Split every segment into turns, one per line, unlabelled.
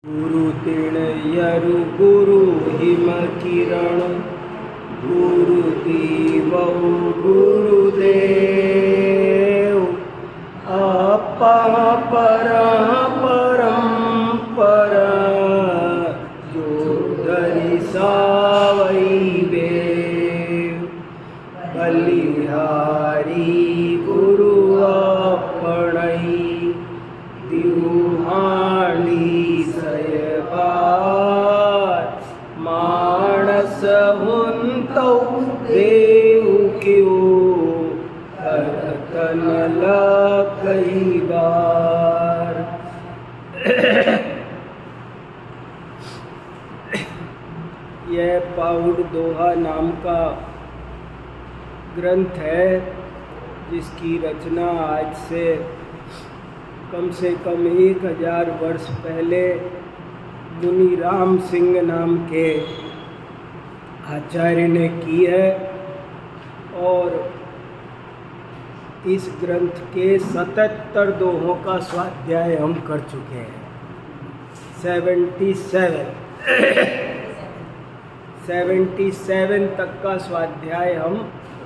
गुरु तिण यरु गुरु हिम किरण गुरु देव गुरुदेव अपा परंपरा जो दरिसावै देव बलिहारी गुरु अपणई दिवहाणी सयबार मानस हुंतौ देव क्यों करतन कई बार। यह पाउड दोहा नाम का ग्रंथ है जिसकी रचना आज से कम 1000 वर्ष पहले मुनि राम सिंह नाम के आचार्य ने की है और इस ग्रंथ के 77 दोहों का स्वाध्याय हम कर चुके हैं। 77 तक का स्वाध्याय हम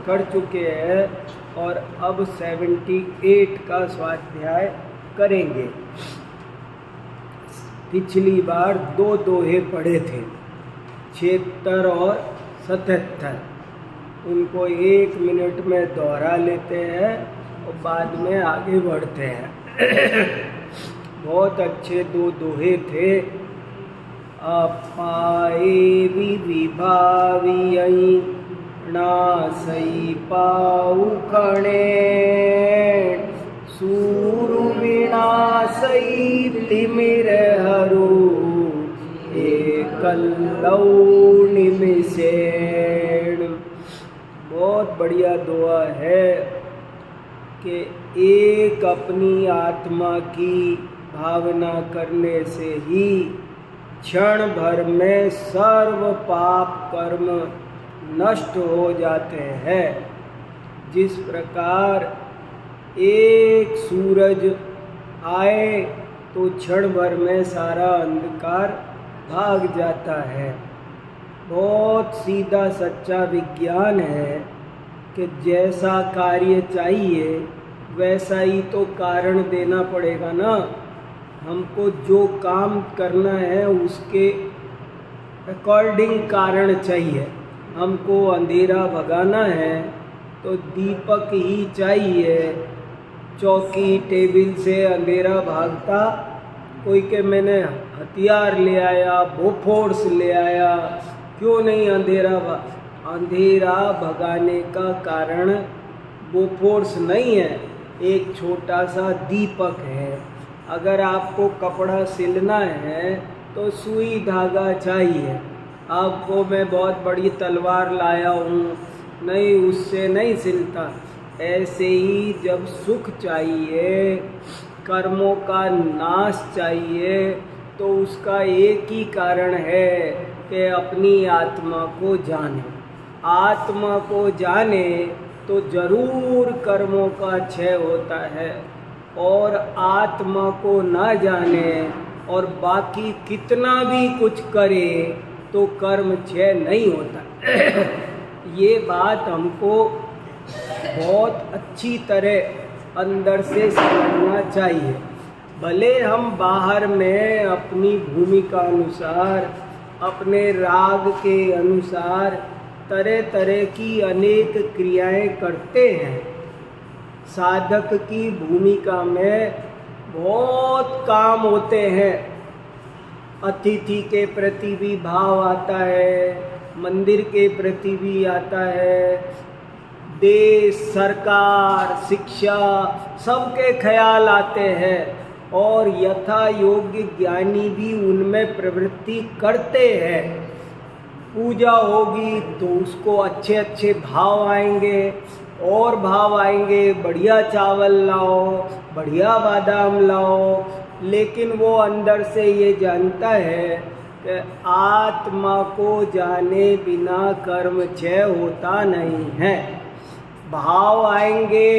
कर चुके हैं और अब 78 का स्वाध्याय करेंगे। पिछली बार 2 दोहे पढ़े थे, 76 और 77। उनको 1 मिनट में दोहरा लेते हैं और बाद में आगे बढ़ते हैं। बहुत अच्छे 2 दोहे थे। अपाए विभावियई नासई पाउखणे सूरु विनासई तिमिर हरु एकल्लौ निमिषेण। बहुत बढ़िया दुआ है कि एक अपनी आत्मा की भावना करने से ही क्षण भर में सर्व पाप कर्म नष्ट हो जाते हैं। जिस प्रकार एक सूरज आए तो क्षण भर में सारा अंधकार भाग जाता है। बहुत सीधा सच्चा विज्ञान है कि जैसा कार्य चाहिए वैसा ही तो कारण देना पड़ेगा ना। हमको जो काम करना है उसके अकॉर्डिंग कारण चाहिए। हमको अंधेरा भगाना है तो दीपक ही चाहिए। चौकी टेबल से अंधेरा भागता कोई के मैंने हथियार ले आया, बोफोर्स ले आया, क्यों नहीं अंधेरा भगाने का कारण बोफोर्स नहीं है, एक छोटा सा दीपक है। अगर आपको कपड़ा सिलना है तो सुई धागा चाहिए। आपको मैं बहुत बड़ी तलवार लाया हूँ, नहीं, उससे नहीं सिलता। ऐसे ही जब सुख चाहिए, कर्मों का नाश चाहिए, तो उसका एक ही कारण है कि अपनी आत्मा को जाने। आत्मा को जाने तो जरूर कर्मों का क्षय होता है, और आत्मा को ना जाने और बाकी कितना भी कुछ करे तो कर्म क्षय नहीं होता। ये बात हमको बहुत अच्छी तरह अंदर से समझना चाहिए। भले हम बाहर में अपनी भूमिका अनुसार, अपने राग के अनुसार तरह तरह की अनेक क्रियाएं करते हैं। साधक की भूमिका में बहुत काम होते हैं। अतिथि के प्रति भी भाव आता है, मंदिर के प्रति भी आता है, देश, सरकार, शिक्षा, सबके ख्याल आते हैं और यथा योग्य ज्ञानी भी उनमें प्रवृत्ति करते हैं। पूजा होगी तो उसको अच्छे अच्छे भाव आएंगे और भाव आएंगे, बढ़िया चावल लाओ, बढ़िया बादाम लाओ, लेकिन वो अंदर से ये जानता है कि आत्मा को जाने बिना कर्म क्षय होता नहीं है। भाव आएंगे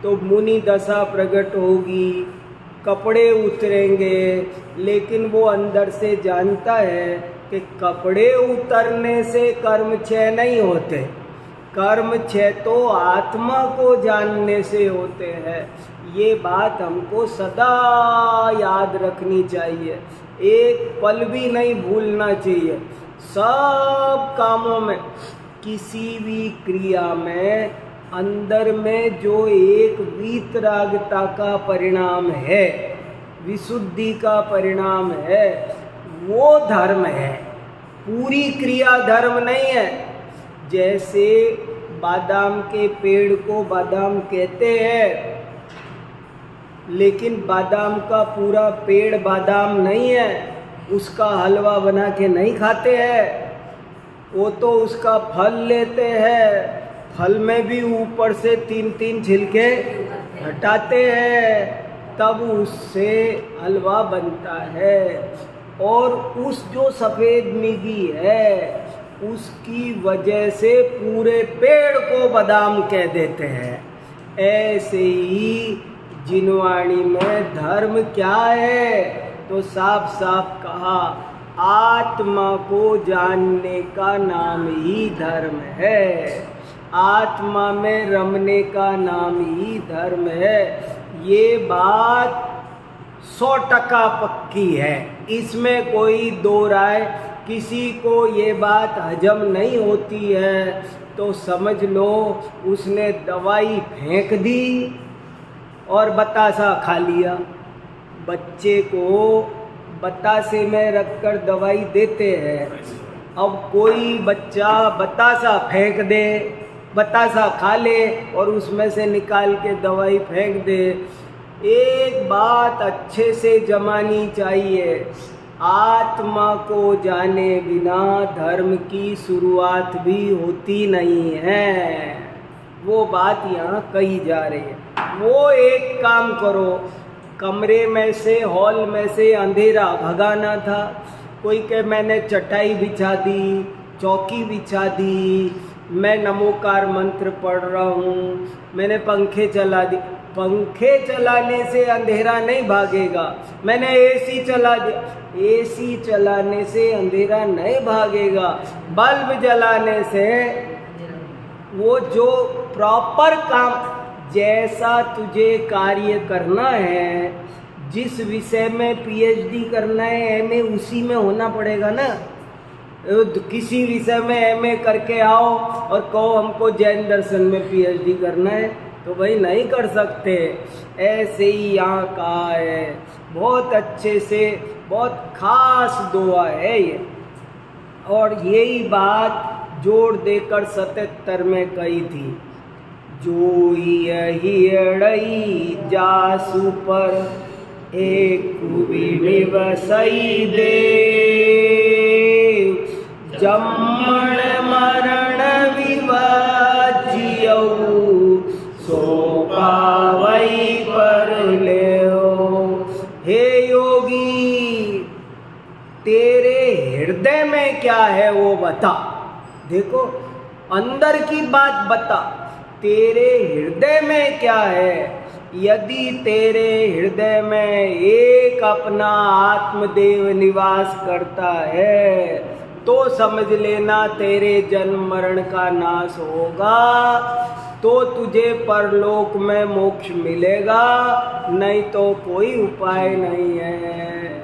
तो मुनि दशा प्रकट होगी, कपड़े उतरेंगे, लेकिन वो अंदर से जानता है कि कपड़े उतरने से कर्म क्षय नहीं होते, कर्म क्षय तो आत्मा को जानने से होते हैं। ये बात हमको सदा याद रखनी चाहिए, एक पल भी नहीं भूलना चाहिए। सब कामों में, किसी भी क्रिया में अंदर में जो एक वीतरागता का परिणाम है, विशुद्धि का परिणाम है, वो धर्म है। पूरी क्रिया धर्म नहीं है। जैसे बादाम के पेड़ को बादाम कहते हैं, लेकिन बादाम का पूरा पेड़ बादाम नहीं है, उसका हलवा बना के नहीं खाते हैं, वो तो उसका फल लेते हैं, फल में भी ऊपर से 3-3 छिलके हटाते हैं, तब उससे हलवा बनता है। और उस जो सफ़ेद मिगी है, उसकी वजह से पूरे पेड़ को बादाम कह देते हैं। ऐसे ही जिनवाणी में धर्म क्या है, तो साफ साफ कहा, आत्मा को जानने का नाम ही धर्म है, आत्मा में रमने का नाम ही धर्म है। ये बात 100% पक्की है, इसमें कोई दो राय। किसी को ये बात हजम नहीं होती है तो समझ लो उसने दवाई फेंक दी और बतासा खा लिया। बच्चे को बतासे में रखकर दवाई देते हैं, अब कोई बच्चा बतासा फेंक दे, बतासा खा ले और उसमें से निकाल के दवाई फेंक दे। एक बात अच्छे से जमानी चाहिए, आत्मा को जाने बिना धर्म की शुरुआत भी होती नहीं है। वो बात यहाँ कही जा रही है। वो एक काम करो, कमरे में से, हॉल में से अंधेरा भगाना था। कोई कहे मैंने चटाई बिछा दी, चौकी बिछा दी, मैं नमोकार मंत्र पढ़ रहा हूँ, मैंने पंखे चला दी। पंखे चलाने से अंधेरा नहीं भागेगा। मैंने एसी चला दिया, एसी चलाने से अंधेरा नहीं भागेगा। बल्ब जलाने से वो जो प्रॉपर काम, जैसा तुझे कार्य करना है, जिस विषय में पीएचडी करना है, एमए उसी में होना पड़ेगा ना। किसी विषय में एमए करके आओ और कहो हमको जैन दर्शन में पीएचडी करना है, तो भाई नहीं कर सकते। ऐसे ही यहाँ कहा है, बहुत अच्छे से, बहुत खास दुआ है ये। और यही बात जोड़ देकर 77 में कही थी, जो यही अड़ई जासु पर एक बसई दे, जम्मण मरण विवाजियौ, सो पावई पर लेओ। हे योगी, तेरे हृदय में क्या है वो बता। देखो, अंदर की बात बता, तेरे हृदय में क्या है। यदि तेरे हृदय में एक अपना आत्मदेव निवास करता है, तो समझ लेना तेरे जन्म मरण का नाश होगा, तो तुझे परलोक में मोक्ष मिलेगा, नहीं तो कोई उपाय नहीं है।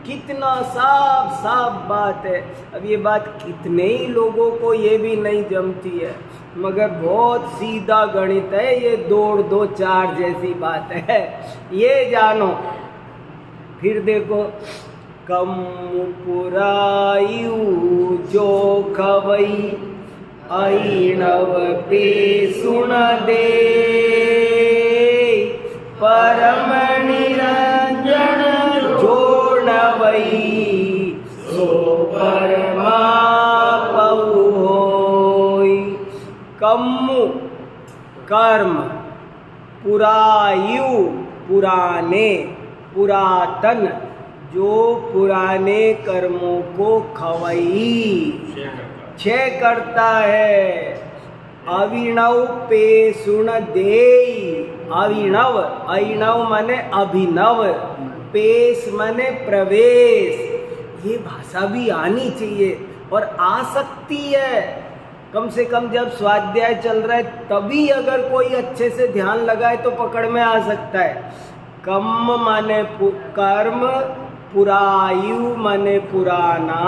कितना साफ साफ बात है। अब ये बात कितने ही लोगों को ये भी नहीं जमती है, मगर बहुत सीधा गणित है ये, 2 2 4 जैसी बात है, ये जानो। फिर देखो, कम पुरायु जो खवई, ऐणव पे सुन दे, परम निरंजन जोड़वई, सो परमा पऊ होई। कम्मु कर्म, पुरायु पुराने, पुरातन, जो पुराने कर्मों को खवई, क्षय करता है। अविणव पे सुन देई। अविणव, अविणव माने अभिनव, पेश माने प्रवेश। ये भाषा भी आनी चाहिए और आ सकती है। कम से कम जब स्वाध्याय चल रहा है तभी अगर कोई अच्छे से ध्यान लगाए तो पकड़ में आ सकता है। कम माने कर्म, पुरायु माने पुराना,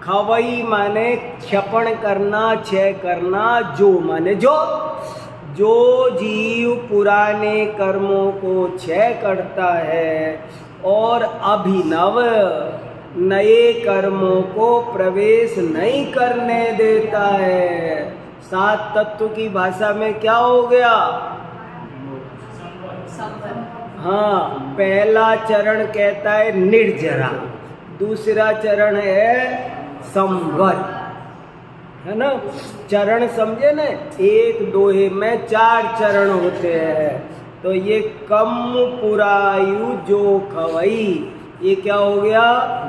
खवई माने क्षपण करना, क्षय करना, जो माने जो जीव पुराने कर्मों को क्षय करता है और अभिनव नए कर्मों को प्रवेश नहीं करने देता है। सात तत्व की भाषा में क्या हो गया? हाँ, पहला चरण कहता है निर्जरा, दूसरा चरण है संवर, है ना। चरण समझे ना, एक दोहे में 4 चरण होते हैं। तो ये कम पुरायु जो खवई, ये क्या हो गया?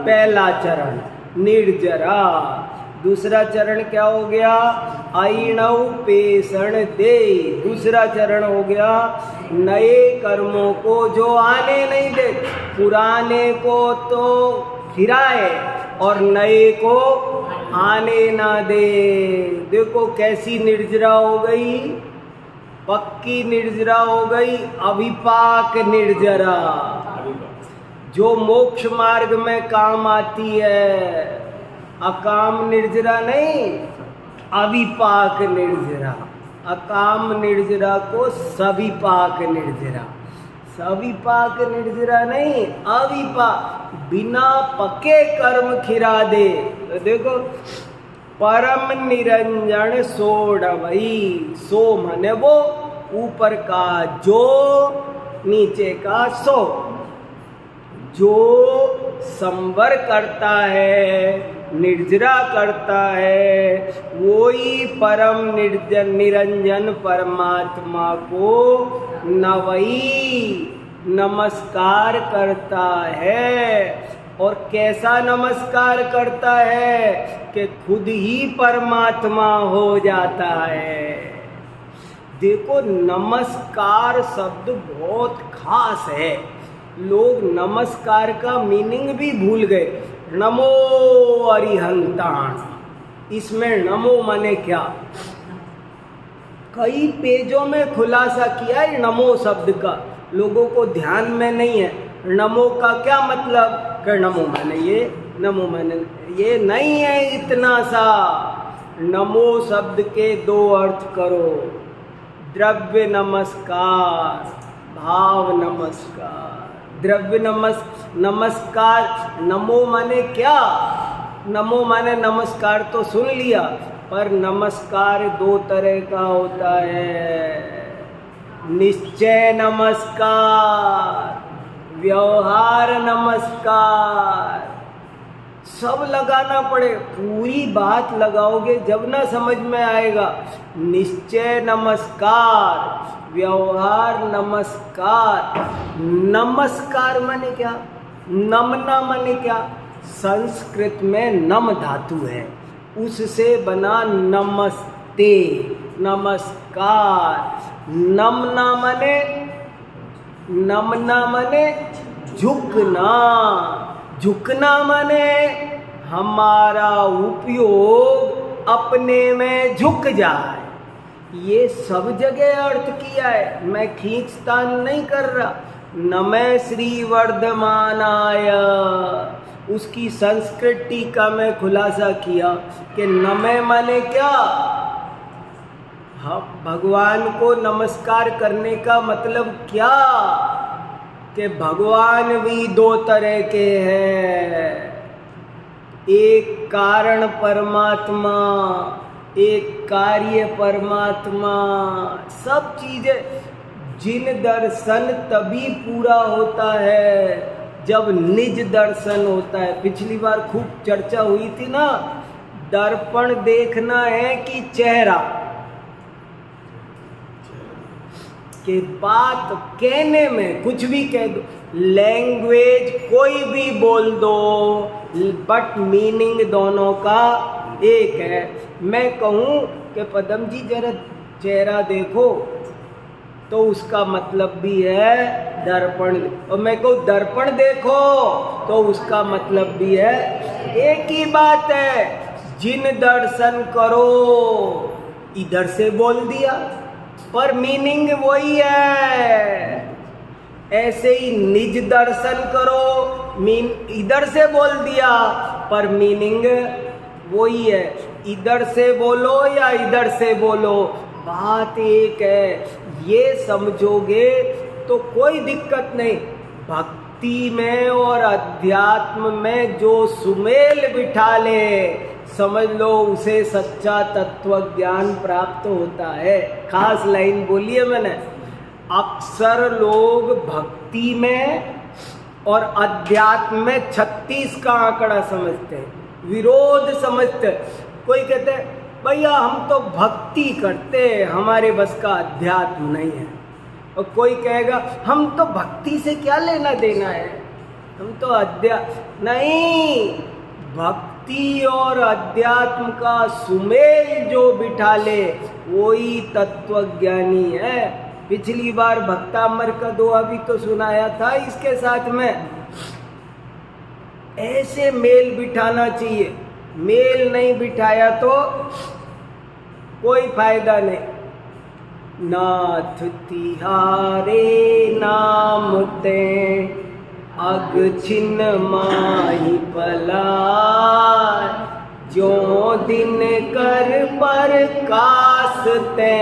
पहला चरण निर्जरा। दूसरा चरण क्या हो गया? अइणव पेषण दे। दूसरा चरण हो गया नए कर्मों को जो आने नहीं दे। पुराने को तो फिराए और नए को आने ना दे। देखो कैसी निर्जरा हो गई, पक्की निर्जरा हो गई, अविपाक निर्जरा, जो मोक्ष मार्ग में काम आती है। अकाम निर्जरा नहीं, अविपाक निर्जरा। अकाम निर्जरा को सविपाक निर्जरा, सविपाक निर्जरा नहीं, अविपाक, बिना पके कर्म खिरा दे। तो देखो, परम निरंजन सोडवई। सो माने वो, ऊपर का जो, नीचे का सो। जो संवर करता है, निर्जरा करता है, वो ही परम निरंजन परमात्मा को नवई नमस्कार करता है। और कैसा नमस्कार करता है कि खुद ही परमात्मा हो जाता है। देखो, नमस्कार शब्द बहुत खास है। लोग नमस्कार का मीनिंग भी भूल गए। नमो अरिहंताण, इसमें नमो माने क्या? कई पेजों में खुलासा किया है नमो शब्द का, लोगों को ध्यान में नहीं है। नमो का क्या मतलब? कि नमो माने ये, नमो माने ये नहीं है इतना सा। नमो शब्द के 2 अर्थ करो, द्रव्य नमस्कार, भाव नमस्कार। द्रव्य नमस्कार, नमो माने क्या? नमो माने नमस्कार तो सुन लिया, पर नमस्कार 2 तरह का होता है। निश्चय नमस्कार, व्यवहार नमस्कार। सब लगाना पड़े, पूरी बात लगाओगे जब ना समझ में आएगा। निश्चय नमस्कार, व्यवहार नमस्कार। नमस्कार माने क्या? नमना माने क्या? संस्कृत में नम धातु है, उससे बना नमस्ते, नमस्कार। नमना माने झुकना। झुकना माने हमारा उपयोग अपने में झुक जाए। ये सब जगह अर्थ किया है, मैं खींचतान नहीं कर रहा। नमः श्री वर्धमानाय, उसकी संस्कृत टीका में खुलासा किया कि नमः माने क्या? हम भगवान को नमस्कार करने का मतलब क्या? कि भगवान भी 2 तरह के हैं, एक कारण परमात्मा, एक कार्य परमात्मा। सब चीजें, जिन दर्शन तभी पूरा होता है जब निज दर्शन होता है। पिछली बार खूब चर्चा हुई थी ना, दर्पण देखना है कि चेहरा? कि बात कहने में कुछ भी कह दो, लैंग्वेज कोई भी बोल दो, बट मीनिंग दोनों का एक है। मैं कहूँ कि पदम जी जरा चेहरा देखो, तो उसका मतलब भी है दर्पण। और मैं कहूँ दर्पण देखो, तो उसका मतलब भी है, एक ही बात है। जिन दर्शन करो, इधर से बोल दिया पर मीनिंग वही है। ऐसे ही निज दर्शन करो, इधर से बोल दिया पर मीनिंग वही है। इधर से बोलो या इधर से बोलो, बात एक है। ये समझोगे तो कोई दिक्कत नहीं। भक्ति में और अध्यात्म में जो सुमेल बिठा ले, समझ लो उसे सच्चा तत्व ज्ञान प्राप्त होता है। खास लाइन बोली है मैंने। अक्सर लोग भक्ति में और अध्यात्म में 36 का आंकड़ा समझते हैं, विरोध समझते हैं। कोई कहते हैं भैया हम तो भक्ति करते हैं, हमारे बस का अध्यात्म नहीं है। और कोई कहेगा हम तो भक्ति से क्या लेना देना है, हम तो अध्यात्म नहीं। भक्ति और अध्यात्म का सुमेल जो बिठा ले, वही तत्वज्ञानी है। पिछली बार भक्तामर का दोहा भी तो सुनाया था इसके साथ में। ऐसे मेल बिठाना चाहिए, मेल नहीं बिठाया तो कोई फायदा नहीं। नाथ तिहारे नाम ते अग छिन्न माही पलाय, जो दिन कर पर कासते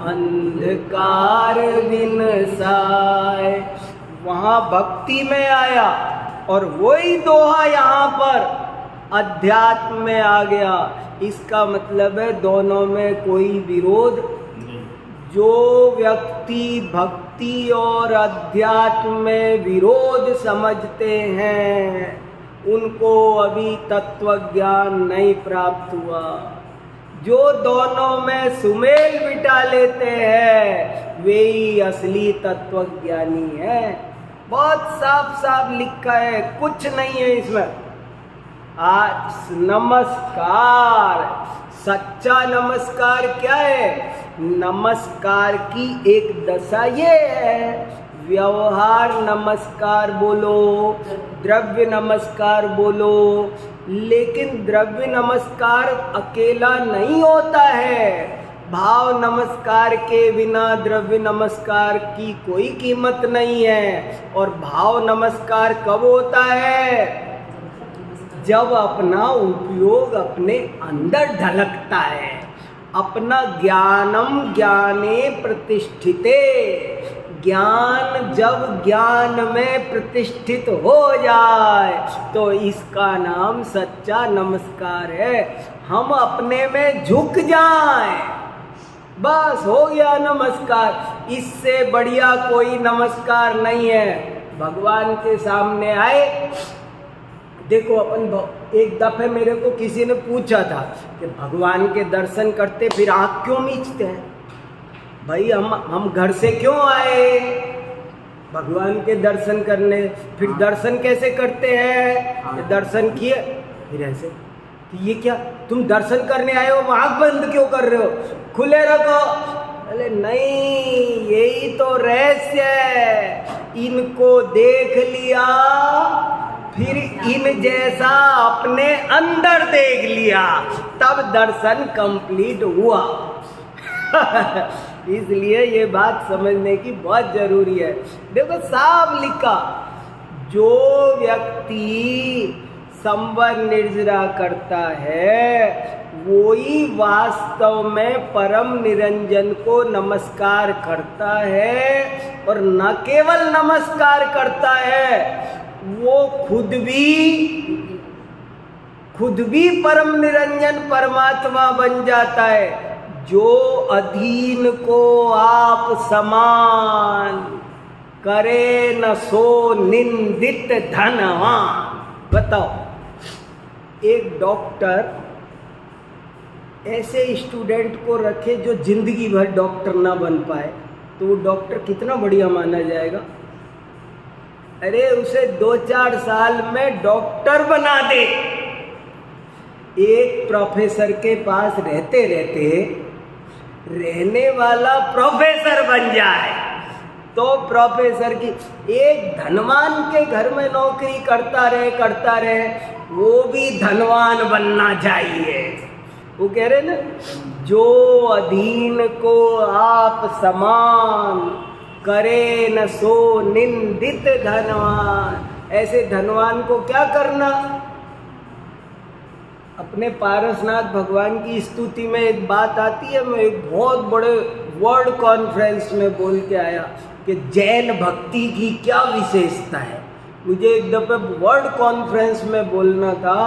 अंधकार विनसाय। वहाँ भक्ति में आया और वही दोहा यहाँ पर अध्यात्म में आ गया। इसका मतलब है दोनों में कोई विरोध। जो व्यक्ति भक्ति और अध्यात्म में विरोध समझते हैं, उनको अभी तत्व ज्ञान नहीं प्राप्त हुआ। जो दोनों में सुमेल बिठा लेते हैं, वे ही असली तत्वज्ञानी है। बहुत साफ साफ लिखा है, कुछ नहीं है इसमें। आज नमस्कार, सच्चा नमस्कार क्या है? नमस्कार की एक दशा ये है, व्यवहार नमस्कार बोलो, द्रव्य नमस्कार बोलो, लेकिन द्रव्य नमस्कार अकेला नहीं होता है। भाव नमस्कार के बिना द्रव्य नमस्कार की कोई कीमत नहीं है। और भाव नमस्कार कब होता है? जब अपना उपयोग अपने अंदर ढलकता है। अपना ज्ञानम ज्ञाने प्रतिष्ठिते, ज्ञान जब ज्ञान में प्रतिष्ठित हो जाए तो इसका नाम सच्चा नमस्कार है। हम अपने में झुक जाएं, बस हो गया नमस्कार। इससे बढ़िया कोई नमस्कार नहीं है। भगवान के सामने आए, देखो अपन एक दफे मेरे को किसी ने पूछा था कि भगवान के दर्शन करते फिर आँख क्यों मीचते हैं? भाई हम घर से क्यों आए भगवान के दर्शन करने? फिर दर्शन कैसे करते हैं? दर्शन किए फिर ऐसे कि ये क्या तुम दर्शन करने आए हो, आँख बंद क्यों कर रहे हो? खुले रखो। अरे नहीं, यही तो रहस्य है। इनको देख लिया, फिर इन जैसा अपने अंदर देख लिया, तब दर्शन कंप्लीट हुआ। इसलिए ये बात समझने की बहुत जरूरी है। देखो साफ लिखा, जो व्यक्ति संवर निर्जरा करता है वो ही वास्तव में परम निरंजन को नमस्कार करता है। और न केवल नमस्कार करता है, वो खुद भी परम निरंजन परमात्मा बन जाता है। जो अधीन को आप समान करे, न सो निंदित धनवान। बताओ, एक डॉक्टर ऐसे स्टूडेंट को रखे जो जिंदगी भर डॉक्टर ना बन पाए, तो वो डॉक्टर कितना बढ़िया माना जाएगा? अरे उसे 2-4 साल में डॉक्टर बना दे। एक प्रोफेसर के पास रहते रहते रहने वाला प्रोफेसर बन जाए तो प्रोफेसर की, एक धनवान के घर में नौकरी करता रहे वो भी धनवान बनना चाहिए। वो कह रहे ना, जो अधीन को आप समान करे न सो निंदित धनवान। ऐसे धनवान को क्या करना। अपने पारसनाथ भगवान की स्तुति में एक बात आती है, मैं एक बहुत बड़े वर्ल्ड कॉन्फ्रेंस में बोल के आया कि जैन भक्ति की क्या विशेषता है। मुझे एक दफे वर्ल्ड कॉन्फ्रेंस में बोलना था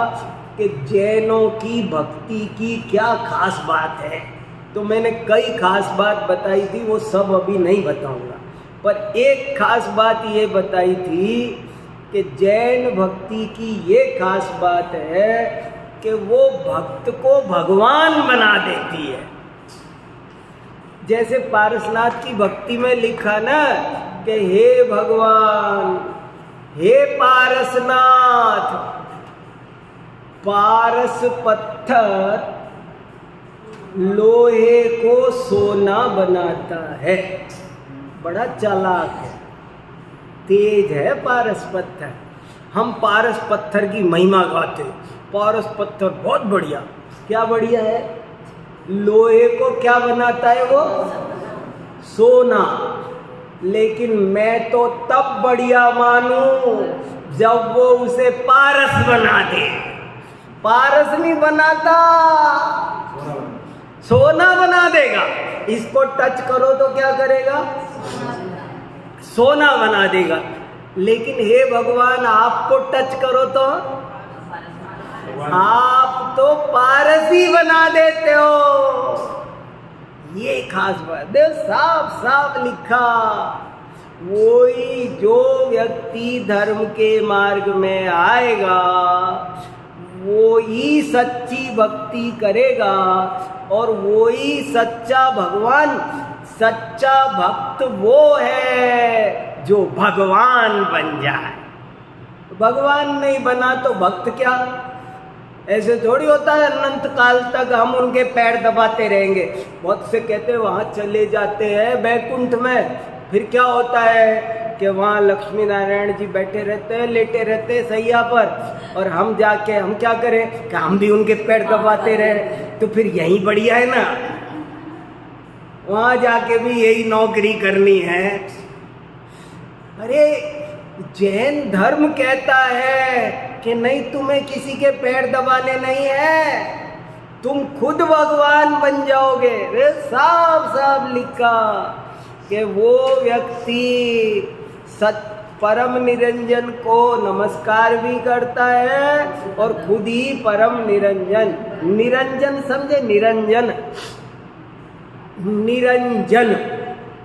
कि जैनों की भक्ति की क्या खास बात है। तो मैंने कई खास बात बताई थी, वो सब अभी नहीं बताऊंगा, पर एक खास बात ये बताई थी कि जैन भक्ति की ये खास बात है कि वो भक्त को भगवान बना देती है। जैसे पारसनाथ की भक्ति में लिखा ना कि हे भगवान, हे पारसनाथ, पारस पत्थर लोहे को सोना बनाता है। बड़ा चालाक है, तेज है पारस पत्थर। हम पारस पत्थर की महिमा गाते, पारस पत्थर बहुत बढ़िया। क्या बढ़िया है? लोहे को क्या बनाता है वो? सोना। लेकिन मैं तो तब बढ़िया मानूं जब वो उसे पारस बना दे। पारस नहीं बनाता, सोना बना देगा। इसको टच करो तो क्या करेगा? सोना बना देगा। लेकिन हे भगवान, आपको टच करो तो आप तो पारस ही बना देते हो। ये खास बात देखो, साफ साफ लिखा। वही जो व्यक्ति धर्म के मार्ग में आएगा वो ही सच्ची भक्ति करेगा और वो ही सच्चा भगवान। सच्चा भक्त वो है जो भगवान बन जाए। भगवान नहीं बना तो भक्त क्या? ऐसे थोड़ी होता है अनंत काल तक हम उनके पैर दबाते रहेंगे। बहुत से कहते हैं वहाँ चले जाते हैं बैकुंठ में, फिर क्या होता है कि वहाँ लक्ष्मी नारायण जी बैठे रहते हैं, लेटे रहते हैं सैया पर, और हम जाके हम क्या करें कि हम भी उनके पैर दबाते रहे। तो फिर यही बढ़िया है ना, वहाँ जाके भी यही नौकरी करनी है। अरे जैन धर्म कहता है कि नहीं, तुम्हें किसी के पैर दबाने नहीं है, तुम खुद भगवान बन जाओगे। रे साफ साफ लिखा कि वो व्यक्ति परम निरंजन को नमस्कार भी करता है और खुद ही परम निरंजन। निरंजन समझे? निरंजन, निरंजन,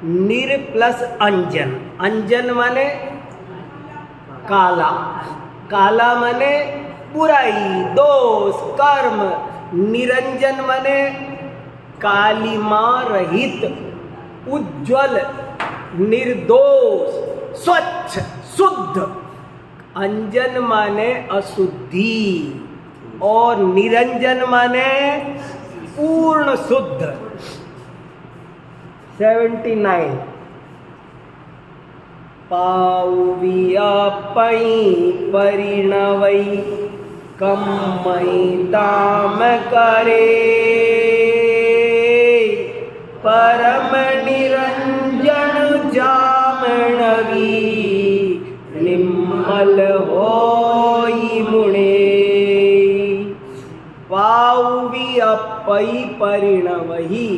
निर प्लस अंजन। अंजन माने काला, काला माने बुराई, दोष, कर्म। निरंजन माने कालिमा रहित, उज्ज्वल, निर्दोष, स्वच्छ, शुद्ध। अंजन माने अशुद्धि और निरंजन माने पूर्ण शुद्ध। 79 पाउविया पई परिणवई कम्मई दाम करे परम निरंजन जामणवी निम्मल होई मुणे। पाउवी अपई परिणवही।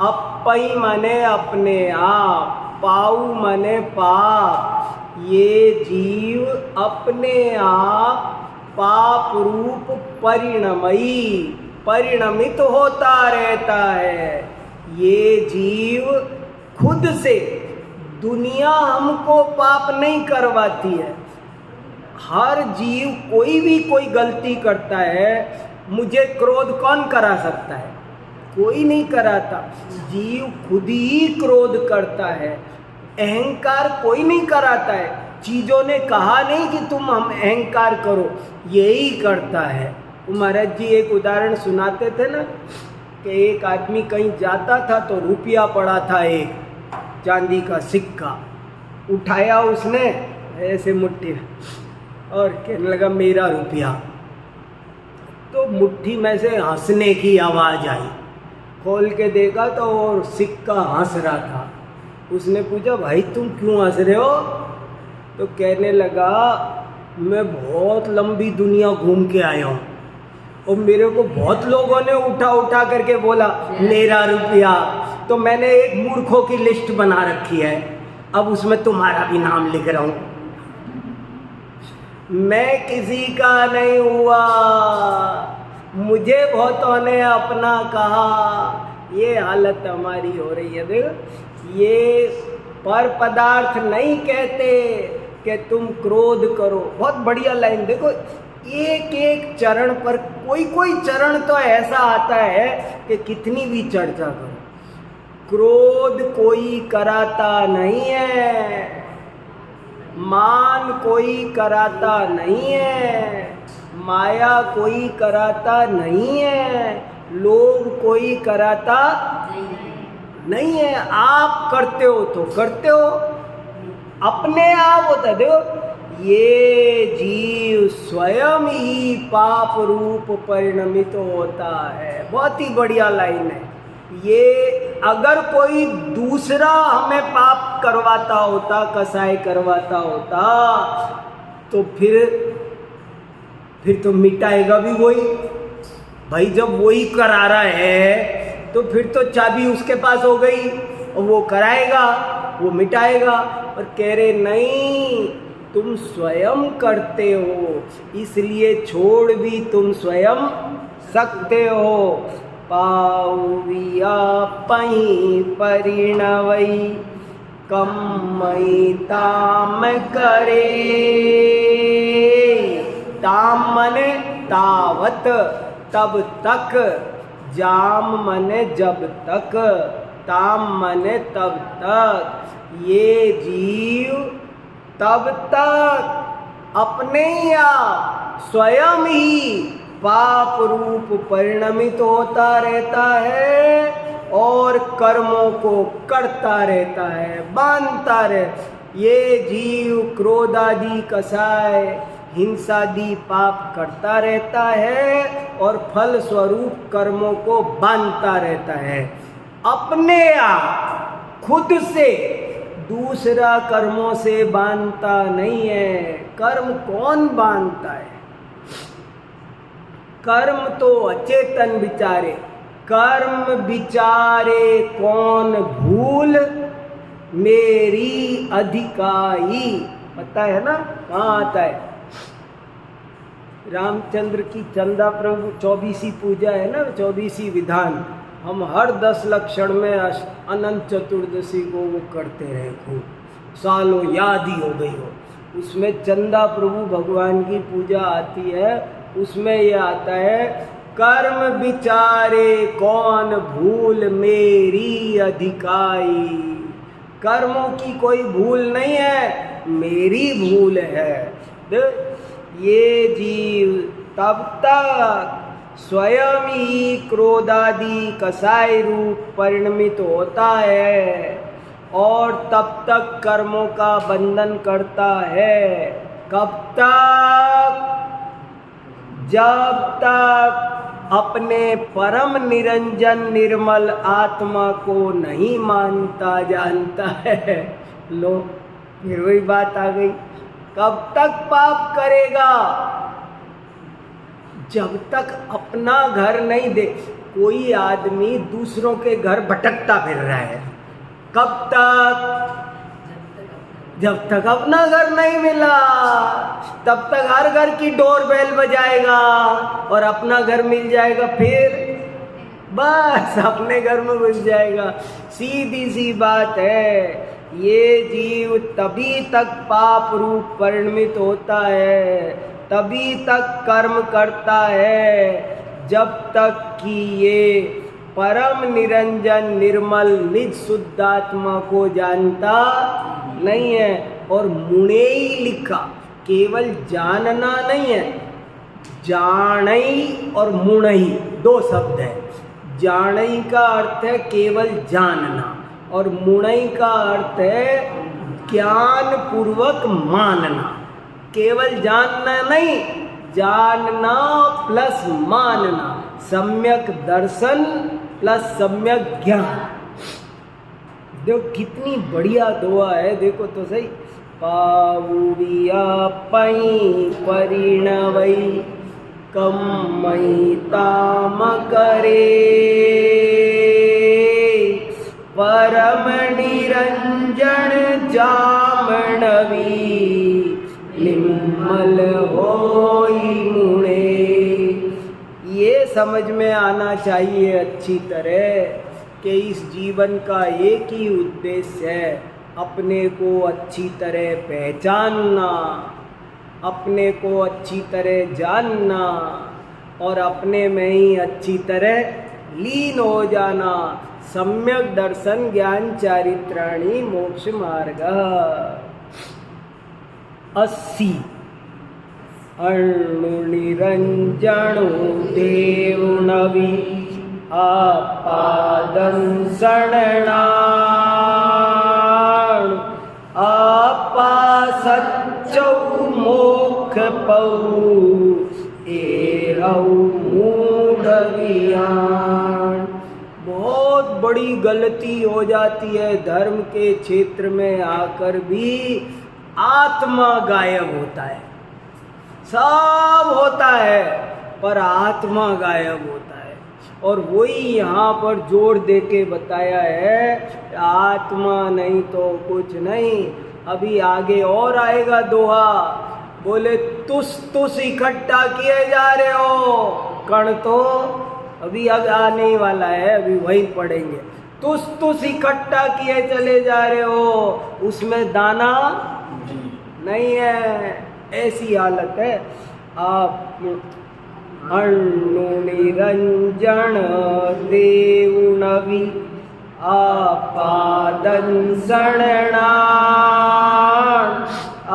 अपई माने अपने आप, पाऊ माने पाप। ये जीव अपने आप पाप रूप परिणमयी, परिणमित होता रहता है। ये जीव खुद से, दुनिया हमको पाप नहीं करवाती है। हर जीव कोई भी कोई गलती करता है। मुझे क्रोध कौन करा सकता है? कोई नहीं कराता। जीव खुद ही क्रोध करता है। अहंकार कोई नहीं कराता है। चीजों ने कहा नहीं कि तुम हम अहंकार करो, यही करता है। वो महाराज जी एक उदाहरण सुनाते थे ना कि एक आदमी कहीं जाता था तो रुपया पड़ा था, एक चांदी का सिक्का उठाया उसने ऐसे मुट्ठी में और कहने लगा मेरा रुपया। तो मुट्ठी में से हंसने की आवाज़ आई, खोल के देखा तो और सिक्का हंस रहा था। उसने पूछा भाई तुम क्यों हंस रहे हो? तो कहने लगा मैं बहुत लंबी दुनिया घूम के आया हूँ और मेरे को बहुत लोगों ने उठा उठा करके बोला मेरा रुपया, तो मैंने एक मूर्खों की लिस्ट बना रखी है, अब उसमें तुम्हारा भी नाम लिख रहा हूँ। मैं किसी का नहीं हुआ, मुझे बहुतों ने अपना कहा। ये हालत हमारी हो रही है। देखो ये पर पदार्थ नहीं कहते कि तुम क्रोध करो। बहुत बढ़िया लाइन देखो, एक एक चरण पर कोई कोई चरण तो ऐसा आता है कि कितनी भी चर्चा करो। क्रोध कोई कराता नहीं है, मान कोई कराता नहीं है, माया कोई कराता नहीं है, लोभ कोई कराता नहीं है। आप करते हो तो करते हो, अपने आप होता है। देखो ये जीव स्वयं ही पाप रूप परिणमित होता है। बहुत ही बढ़िया लाइन है ये। अगर कोई दूसरा हमें पाप करवाता होता, कसाई करवाता होता, तो फिर तो मिटाएगा भी वही भाई। जब वही करा रहा है तो फिर तो चाबी उसके पास हो गई और वो कराएगा, वो मिटाएगा। और कह रहे नहीं, तुम स्वयं करते हो, इसलिए छोड़ भी तुम स्वयं सकते हो। पाउविया पही परिणवई कम्मई ताम करे। ताम मने तावत, तब तक। जाम मने जब तक, ताम मने तब तक। ये जीव तब तक अपने आप स्वयं ही पाप रूप परिणमित होता रहता है और कर्मों को करता रहता है, बांधता रहे। ये जीव क्रोधादि कसाय हिंसादि पाप करता रहता है और फल स्वरूप कर्मों को बांधता रहता है अपने आप खुद से। दूसरा कर्मों से बांधता नहीं है। कर्म कौन बांधता है? कर्म तो अचेतन विचारे। कर्म विचारे कौन भूल, मेरी अधिकाई। पता है ना कहाँ आता है? रामचंद्र की चंदा प्रभु 24वीं पूजा है ना, 24वीं विधान। हम हर 10 लक्षण में अनंत चतुर्दशी को वो करते रहे, खूब सालों याद ही हो गई हो। उसमें चंदा प्रभु भगवान की पूजा आती है। उसमें ये आता है कर्म विचारे कौन भूल, मेरी अधिकाई। कर्मों की कोई भूल नहीं है, मेरी भूल है। ये जीव तब तक स्वयं ही क्रोधादि कसाई रूप परिणमित होता है और तब तक कर्मों का बंधन करता है। कब तक? जब तक अपने परम निरंजन निर्मल आत्मा को नहीं मानता जानता है। लो फिर वही बात आ गई, कब तक पाप करेगा? जब तक अपना घर नहीं देख। कोई आदमी दूसरों के घर भटकता फिर रहा है, कब तक? जब तक अपना घर नहीं मिला। तब तक हर घर की डोरबेल बजाएगा और अपना घर मिल जाएगा फिर बस अपने घर में घुस जाएगा। सीधी सी बात है। ये जीव तभी तक पाप रूप परिणमित होता है, तभी तक कर्म करता है जब तक कि ये परम निरंजन निर्मल निज शुद्धात्मा को जानता नहीं है। और मुने ही लिखा, केवल जानना नहीं है, जानई और मुणई दो शब्द है। जानई का अर्थ है केवल जानना और मुणई का अर्थ है ज्ञान पूर्वक मानना। केवल जानना नहीं, जानना प्लस मानना, सम्यक दर्शन प्लस सम्यक ज्ञान। देखो कितनी बढ़िया दुआ है, देखो तो सही। पावुरिया पई परिणवई कम्मई ताम करे, परम निरंजन जामणवी निर्मल होई मुणे। ये समझ में आना चाहिए अच्छी तरह कि इस जीवन का एक ही उद्देश्य है, अपने को अच्छी तरह पहचानना, अपने को अच्छी तरह जानना और अपने में ही अच्छी तरह लीन हो जाना। सम्यक दर्शन ज्ञान चारित्राणि मोक्ष मार्ग। 80 अणु निरंजनो देवनवि आपादं शरणां आपा सच्चौ मोक्ष पौ एहौ मूढ़वियान। बहुत बड़ी गलती हो जाती है धर्म के क्षेत्र में आकर भी। आत्मा गायब होता है, सब होता है पर आत्मा गायब होता है। और वही यहाँ पर जोर दे के बताया है, आत्मा नहीं तो कुछ नहीं। अभी आगे और आएगा दोहा, बोले तुस इकट्ठा किए जा रहे हो, कण तो अभी आने ही वाला है, अभी वही पढ़ेंगे। तुस इकट्ठा किए चले जा रहे हो, उसमें दाना नहीं है, ऐसी हालत है। आप अणु निरंजन देवनवि आपादं शरणां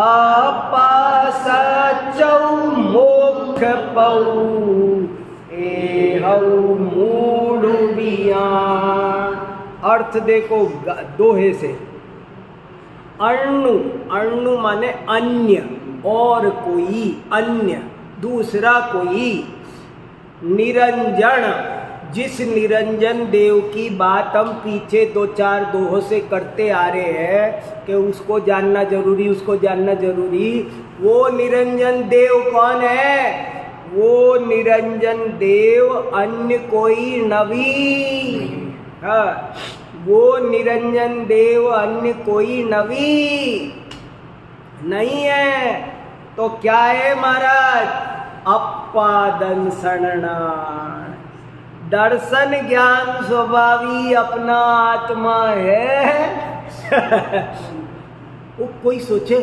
आपा सच्चौ मोक्ष पौ एहौ मूढ़वियान। अर्थ देखो दोहे से। अणु माने अन्य, और कोई, अन्य दूसरा कोई। निरंजन, जिस निरंजन देव की बात हम पीछे 2-4 दोहों से करते आ रहे हैं कि उसको जानना जरूरी, उसको जानना जरूरी। वो निरंजन देव कौन है? वो निरंजन देव अन्य कोई नवी। हाँ, वो निरंजन देव अन्य कोई नवी नहीं है। तो क्या है महाराज? अपादं शरणां, दर्शन ज्ञान स्वभावी अपना आत्मा है। वो कोई सोचे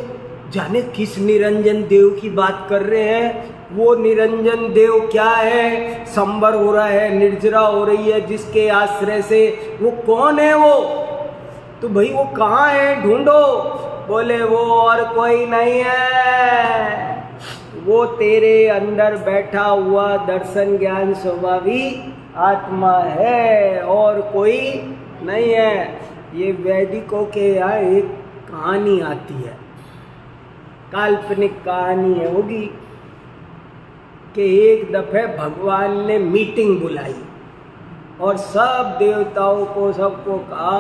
जाने किस निरंजन देव की बात कर रहे हैं। वो निरंजन देव क्या है? संबर हो रहा है, निर्जरा हो रही है जिसके आश्रय से, वो कौन है वो? तो भाई वो कहाँ है, ढूंढो। बोले वो और कोई नहीं है, वो तेरे अंदर बैठा हुआ दर्शन ज्ञान स्वभावी आत्मा है, और कोई नहीं है। ये वैदिकों के यहाँ एक कहानी आती है, काल्पनिक कहानी है होगी, कि एक दफे भगवान ने मीटिंग बुलाई और सब देवताओं को, सबको कहा,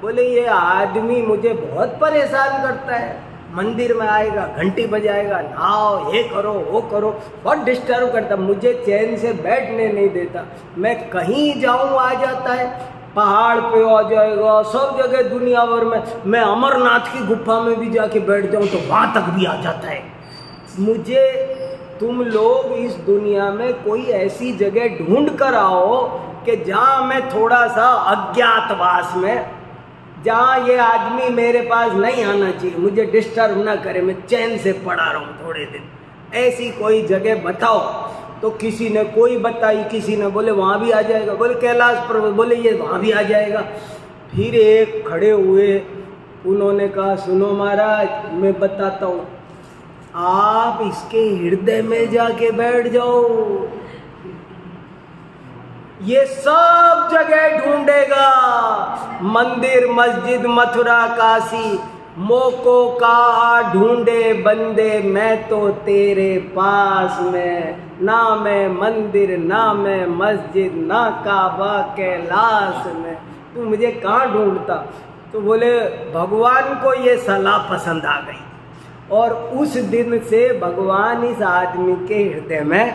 बोले ये आदमी मुझे बहुत परेशान करता है। मंदिर में आएगा, घंटी बजाएगा, नहाओ, ये करो, वो करो, बहुत डिस्टर्ब करता, मुझे चैन से बैठने नहीं देता। मैं कहीं जाऊं आ जाता है, पहाड़ पे आ जाएगा, सब जगह दुनिया भर में। मैं अमरनाथ की गुफा में भी जाके बैठ जाऊं तो वहाँ तक भी आ जाता है। मुझे तुम लोग इस दुनिया में कोई ऐसी जगह ढूंढ कर आओ कि जहाँ मैं थोड़ा सा अज्ञातवास में, जहाँ ये आदमी मेरे पास नहीं आना चाहिए, मुझे डिस्टर्ब ना करे, मैं चैन से पड़ा रहूँ थोड़े दिन, ऐसी कोई जगह बताओ। तो किसी ने कोई बताई, किसी ने बोले वहाँ भी आ जाएगा, बोले कैलाश पर्वत, बोले ये वहाँ भी आ जाएगा। फिर एक खड़े हुए, उन्होंने कहा सुनो महाराज, मैं बताता हूँ, आप इसके हृदय में जाके बैठ जाओ, ये सब जगह ढूंढेगा। मंदिर मस्जिद मथुरा काशी, मोको कहा ढूंढे बंदे, मैं तो तेरे पास में। ना मैं मंदिर ना मैं मस्जिद, ना काबा कैलाश में, तू मुझे कहाँ ढूंढता। तो बोले भगवान को ये सलाह पसंद आ गई, और उस दिन से भगवान इस आदमी के हृदय में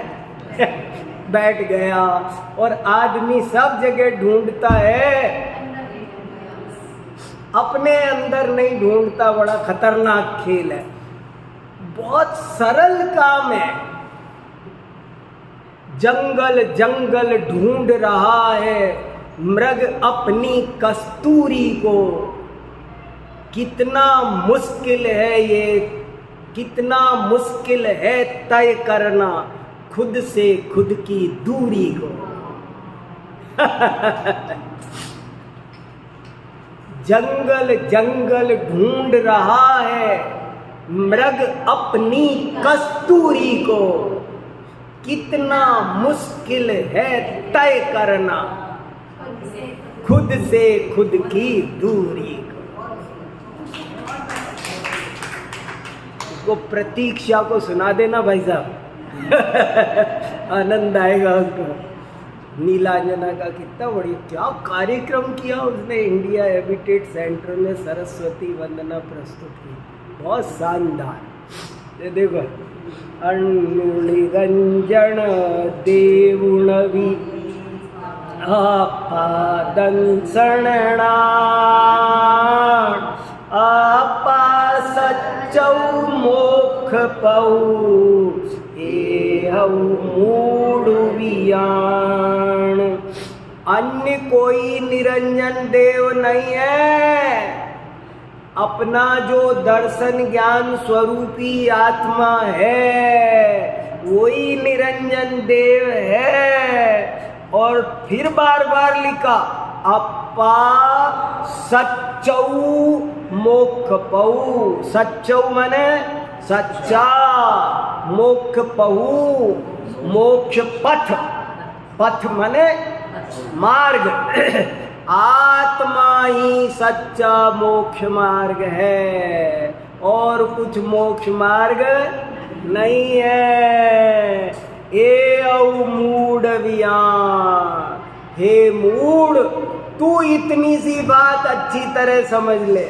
बैठ गया। और आदमी सब जगह ढूंढता है, अपने अंदर नहीं ढूंढता। बड़ा खतरनाक खेल है, बहुत सरल काम है। जंगल जंगल ढूंढ रहा है मृग अपनी कस्तूरी को। कितना मुश्किल है ये, कितना मुश्किल है तय करना खुद से खुद की दूरी को। जंगल जंगल ढूंढ रहा है मृग अपनी कस्तूरी को। कितना मुश्किल है तय करना खुद से खुद की दूरी को। उसको प्रतीक्षा को सुना देना भाई साहब, आनंद आएगा उसको। नीलांजना का कितना बढ़िया, क्या कार्यक्रम किया उसने इंडिया हैबिटेट सेंटर में, सरस्वती वंदना प्रस्तुत की, बहुत शानदार। ये देखो, अणुनिरंजन देवुणवी आपादन शरणाण, आपा सच्चौ मोक्ष पाऊ, एहु मूढ़ वियाण। अन्य कोई निरंजन देव नहीं है, अपना जो दर्शन ज्ञान स्वरूपी आत्मा है वही निरंजन देव है। और फिर बार बार लिखा, अपा सच्चौ मोक्ष पाऊ। सच्चौ माने सच्चा, मोक्ष पाऊ मोक्ष पथ, पथ माने मार्ग। आत्मा ही सच्चा मोक्ष मार्ग है, और कुछ मोक्ष मार्ग नहीं है। ए मूढ़ वियान, हे मूढ़, तू इतनी सी बात अच्छी तरह समझ ले।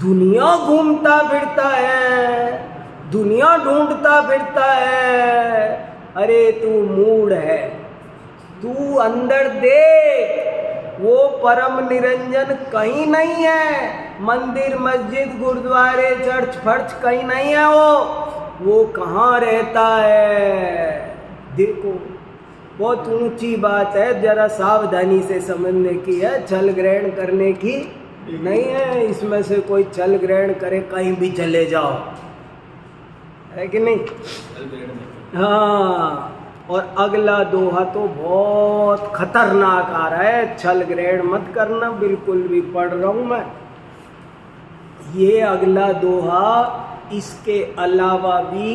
दुनिया घूमता फिरता है, दुनिया ढूंढता फिरता है, अरे तू मूढ़ है। तू अंदर देख, वो परम निरंजन कहीं नहीं है। मंदिर मस्जिद गुरुद्वारे चर्च फर्च कहीं नहीं है वो कहाँ रहता है। देखो, बहुत ऊंची बात है, जरा सावधानी से समझने की है, छल ग्रहण करने की नहीं है। इसमें से कोई छल ग्रहण करे कहीं भी चले जाओ, है कि नहीं? हाँ, और अगला दोहा तो बहुत खतरनाक आ रहा है, छल ग्रहण मत करना, बिल्कुल भी पढ़ रहा हूं मैं। ये अगला दोहा इसके अलावा भी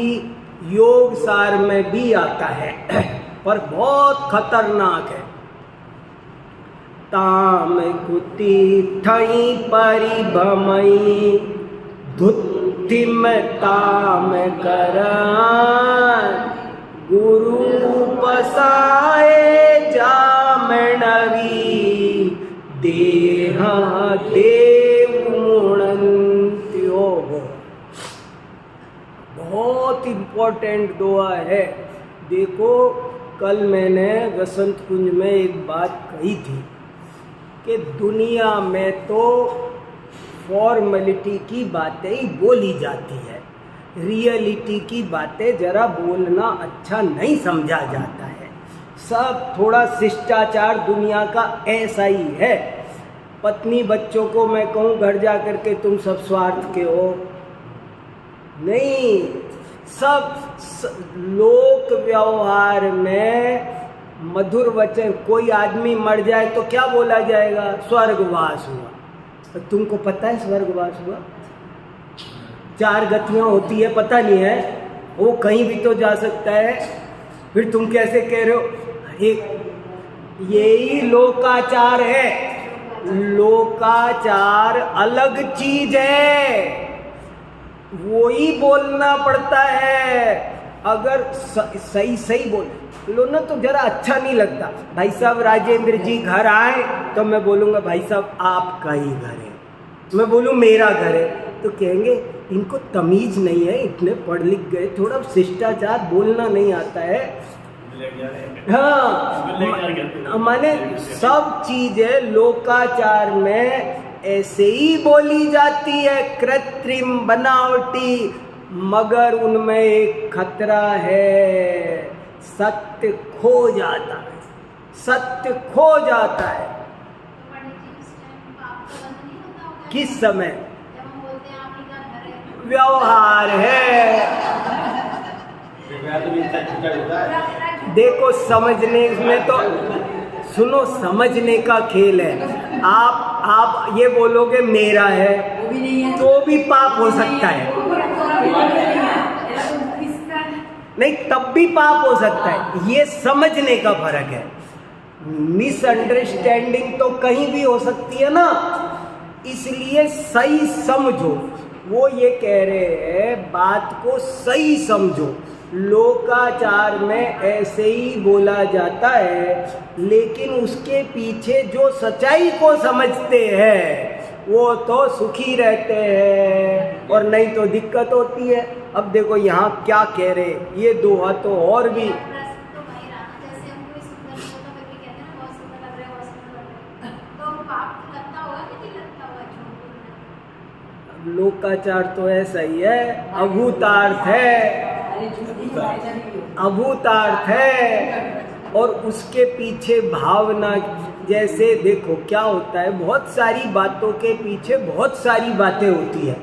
योग सार में भी आता है, पर बहुत खतरनाक है। ताम कुति ठई परिभमई, धुत्तिम ताम करन, गुरु पसाए जामनवी, देह देव मुणन्त्यो। बहुत इम्पोर्टेंट दुआ है। देखो, कल मैंने वसंत कुंज में एक बात कही थी कि दुनिया में तो फॉर्मेलिटी की बातें ही बोली जाती है, रियलिटी की बातें जरा बोलना अच्छा नहीं समझा जाता है। सब थोड़ा शिष्टाचार दुनिया का ऐसा ही है। पत्नी बच्चों को मैं कहूँ घर जा कर के तुम सब स्वार्थ के हो, नहीं। सब लोक व्यवहार में मधुर वचन, कोई आदमी मर जाए तो क्या बोला जाएगा? स्वर्गवास हुआ। तुमको पता है स्वर्गवास हुआ? 4 गतियां होती है, पता नहीं है? वो कहीं भी तो जा सकता है, फिर तुम कैसे कह रहे हो? अरे यही लोकाचार है। लोकाचार अलग चीज है, वो ही बोलना पड़ता है। अगर सही बोल लो ना तो जरा अच्छा नहीं लगता। भाई साहब राजेंद्र जी घर आए तो मैं बोलूँगा भाई साहब आपका ही घर है, मैं बोलूँ मेरा घर है तो कहेंगे इनको तमीज़ नहीं है, इतने पढ़ लिख गए, थोड़ा शिष्टाचार बोलना नहीं आता है। हाँ, माने सब चीजें लोकाचार में ऐसे ही बोली जाती है, कृत्रिम बनावटी, मगर उनमें एक खतरा है, सत्य खो जाता है, सत्य खो जाता है। किस समय? व्यवहार है। देखो समझने में तो सुनो, समझने का खेल है। आप ये बोलोगे मेरा है तो भी पाप हो सकता है, नहीं तब भी पाप हो सकता है। ये समझने का फर्क है। मिसअंडरस्टैंडिंग तो कहीं भी हो सकती है ना, इसलिए सही समझो। वो ये कह रहे हैं बात को सही समझो। लोकाचार में ऐसे ही बोला जाता है, लेकिन उसके पीछे जो सच्चाई को समझते हैं वो तो सुखी रहते हैं, और नहीं तो दिक्कत होती है। अब देखो यहाँ क्या कह रहे, ये दोहा तो और भी लोकाचार तो ऐसा ही है, अभूतार्थ है, अभूतार्थ है, और उसके पीछे भावना। जैसे देखो क्या होता है, बहुत सारी बातों के पीछे बहुत सारी बातें होती है।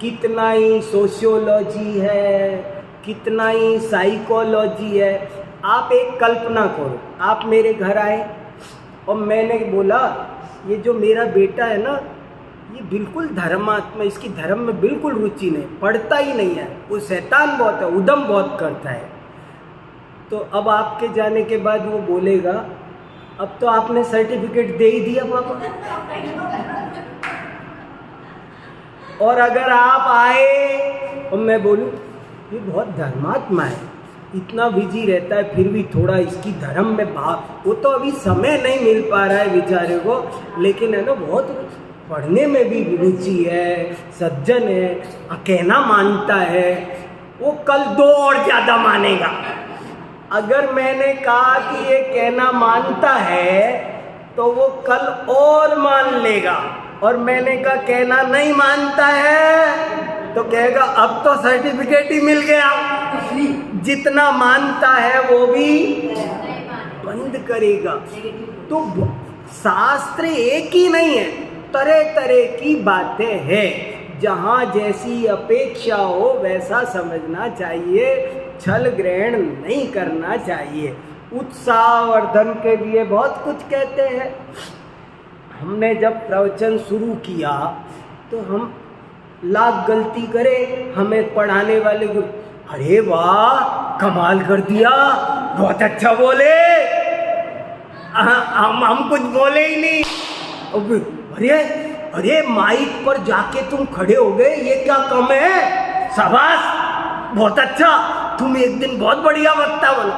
कितना ही सोशियोलॉजी है, कितना ही साइकोलॉजी है। आप एक कल्पना करो, आप मेरे घर आए और मैंने बोला ये जो मेरा बेटा है ना, ये बिल्कुल धर्मात्मा, इसकी धर्म में बिल्कुल रुचि नहीं, पढ़ता ही नहीं है, वो शैतान बहुत है, उद्यम बहुत करता है। तो अब आपके जाने के बाद वो बोलेगा अब तो आपने सर्टिफिकेट दे ही दिया पापा। और अगर आप आए और मैं बोलूँ ये बहुत धर्मात्मा है, इतना बिजी रहता है, फिर भी थोड़ा इसकी धर्म में भाव, वो तो अभी समय नहीं मिल पा रहा है बेचारे को, लेकिन है ना बहुत पढ़ने में भी रुचि है, सज्जन है, कहना मानता है, वो कल 2 और ज़्यादा मानेगा। अगर मैंने कहा कि ये कहना मानता है तो वो कल और मान लेगा, और मैंने कहा कहना नहीं मानता है तो कहेगा अब तो सर्टिफिकेट ही मिल गया। जितना मानता है वो भी बंद करेगा। तो शास्त्र एक ही नहीं है, तरह तरह की बातें हैं। जहाँ जैसी अपेक्षा हो वैसा समझना चाहिए, छल ग्रहण नहीं करना चाहिए। उत्साहवर्धन के लिए बहुत कुछ कहते हैं। हमने जब प्रवचन शुरू किया तो हम लाख गलती करें, हमें पढ़ाने वाले गुरु अरे वाह कमाल कर दिया, बहुत अच्छा बोले, हम कुछ बोले ही नहीं। अरे अरे माइक पर जाके तुम खड़े हो गए, ये क्या कम है, शाबाश बहुत अच्छा, तुम एक दिन बहुत बढ़िया वक्ता बनो,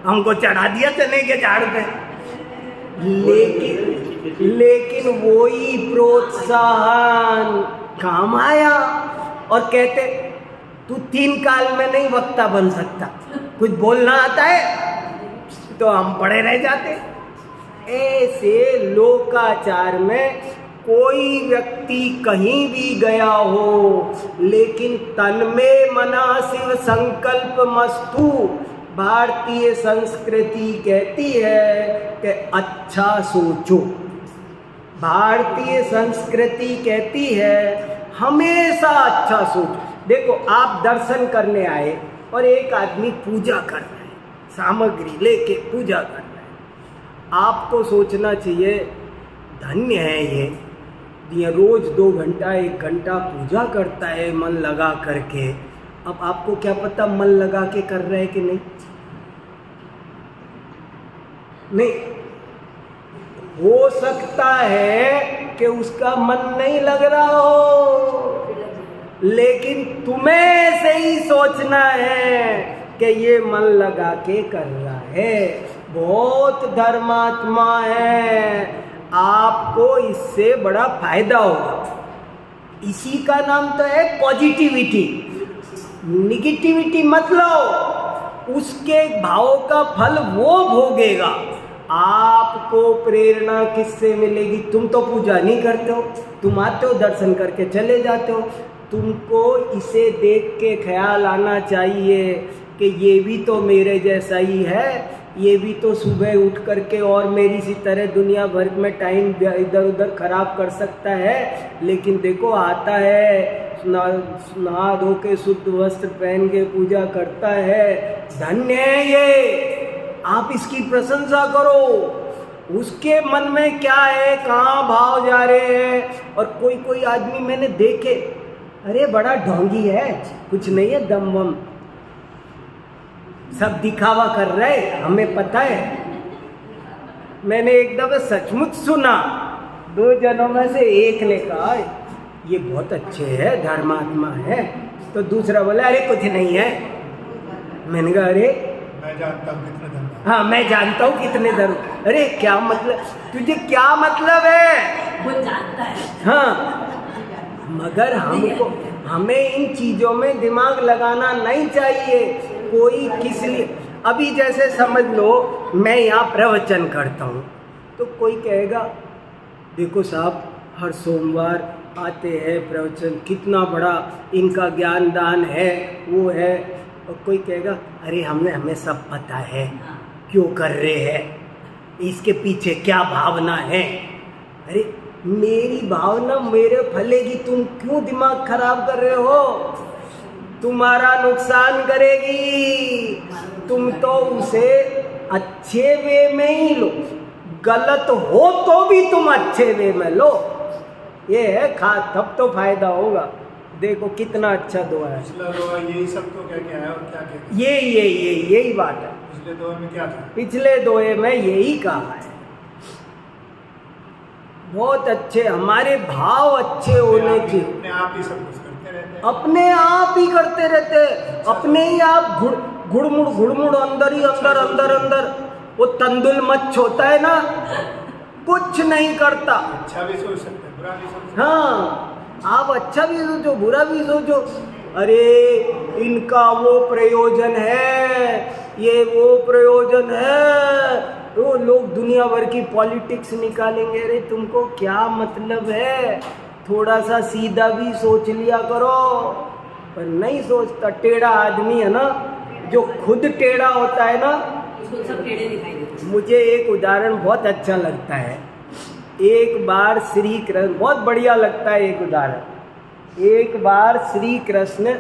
हमको चढ़ा दिया चने के झाड़ पे। लेकिन वही प्रोत्साहन काम आया, और कहते तू 3 काल में नहीं वक्ता बन सकता, कुछ बोलना आता है, तो हम पड़े रह जाते। ऐसे लोकाचार में कोई व्यक्ति कहीं भी गया हो, लेकिन तन में मना शिव संकल्प मस्तु। भारतीय संस्कृति कहती है कि अच्छा सोचो, भारतीय संस्कृति कहती है हमेशा अच्छा सोचो। देखो आप दर्शन करने आए और एक आदमी पूजा कर रहा है, सामग्री लेके पूजा कर रहा है, आपको सोचना चाहिए धन्य है ये रोज 2 घंटा 1 घंटा पूजा करता है मन लगा करके, अब आपको क्या पता मन लगा के कर रहे हैं कि नहीं? नहीं, हो सकता है कि उसका मन नहीं लग रहा हो, लेकिन तुम्हें से ही सोचना है कि ये मन लगा के कर रहा है। बहुत धर्मात्मा है, आपको इससे बड़ा फायदा होगा। इसी का नाम तो है पॉजिटिविटी। निगेटिविटी मत लो, उसके भाव का फल वो भोगेगा। आपको प्रेरणा किससे मिलेगी? तुम तो पूजा नहीं करते हो, तुम आते हो दर्शन करके चले जाते हो। तुमको इसे देख के ख्याल आना चाहिए कि ये भी तो मेरे जैसा ही है, ये भी तो सुबह उठ करके और मेरी सी तरह दुनिया भर में टाइम इधर उधर खराब कर सकता है, लेकिन देखो आता है, नहा धो के शुद्ध वस्त्र पहन के पूजा करता है। धन्य है ये, आप इसकी प्रशंसा करो। उसके मन में क्या है, कहाँ भाव जा रहे हैं। और कोई कोई आदमी मैंने देखे, अरे बड़ा ढोंगी है, कुछ नहीं है, दम वम सब दिखावा कर रहे, हमें पता है। मैंने एक दफे सचमुच सुना, 2 जनों में से एक ने कहा ये बहुत अच्छे है, धर्मात्मा है, तो दूसरा बोला अरे कुछ नहीं है। मैंने कहा अरे
मैं जानता हूँ कितने धर्म।
हाँ मैं जानता हूँ कितने धर्म। अरे क्या मतलब, तुझे क्या मतलब है?
वो जानता है।
हाँ, मगर हमें इन चीजों में दिमाग लगाना नहीं चाहिए। कोई किस लिए, अभी जैसे समझ लो मैं यहाँ प्रवचन करता हूँ, तो कोई कहेगा देखो साहब हर सोमवार आते हैं प्रवचन, कितना बड़ा इनका ज्ञान दान है, वो है। और कोई कहेगा अरे हमें सब पता है, क्यों कर रहे हैं, इसके पीछे क्या भावना है। अरे मेरी भावना मेरे भले की, तुम क्यों दिमाग खराब कर रहे हो? तुम्हारा नुकसान करेगी। तुम तो उसे अच्छे वे में ही लो, गलत हो तो भी तुम अच्छे वे में लो। ये है तब तो फायदा होगा। देखो कितना अच्छा दुआ है।
पिछला दुआ यही सब तो क्या क्या है और क्या क्या?
यही बात है।
पिछले दुआ में क्या था?
पिछले दुए में यही कहा है। बहुत अच्छे, हमारे भाव अच्छे होने चाहिए।
अपने आप ही सब कुछ करते रहते हैं,
अपने आप ही करते रहते, अपने ही आप घुड़मुड़ अंदर ही अंदर। वो तंदुल मच्छ होता है ना, कुछ नहीं करता।
अच्छा भी सोच सकते हैं, बुरा भी सोच सकते हैं।
हाँ, आप अच्छा भी सोचो बुरा भी सोचो। अरे इनका वो प्रयोजन है, ये वो प्रयोजन है, वो लोग दुनिया भर की पॉलिटिक्स निकालेंगे। अरे तुमको क्या मतलब है? थोड़ा सा सीधा भी सोच लिया करो। पर नहीं सोचता, टेढ़ा आदमी है ना, जो खुद टेढ़ा होता है ना,
उसको सब टेढ़े दिखाई देते हैं।
मुझे एक उदाहरण बहुत अच्छा लगता है। एक बार श्री कृष्ण, बहुत बढ़िया लगता है एक उदाहरण। एक बार श्री कृष्ण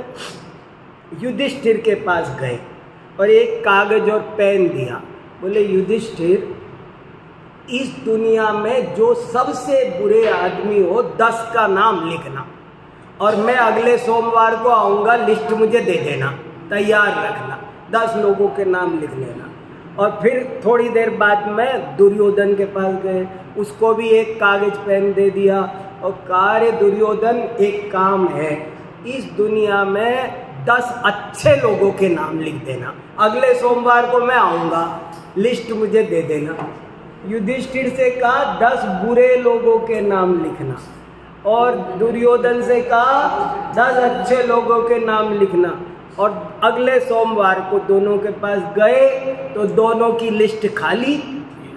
युधिष्ठिर के पास गए और एक कागज और पेन दिया। बोले युधिष्ठिर, इस दुनिया में जो सबसे बुरे आदमी हो 10 का नाम लिखना, और मैं अगले सोमवार को आऊँगा, लिस्ट मुझे दे देना, तैयार रखना, 10 लोगों के नाम लिख लेना। और फिर थोड़ी देर बाद में दुर्योधन के पास गए, उसको भी एक कागज पेन दे दिया और कहा रे दुर्योधन, एक काम है, इस दुनिया में 10 अच्छे लोगों के नाम लिख देना, अगले सोमवार को मैं आऊँगा, लिस्ट मुझे दे देना। युधिष्ठिर से कहा 10 बुरे लोगों के नाम लिखना, और दुर्योधन से कहा 10 अच्छे लोगों के नाम लिखना। और अगले सोमवार को दोनों के पास गए तो दोनों की लिस्ट खाली,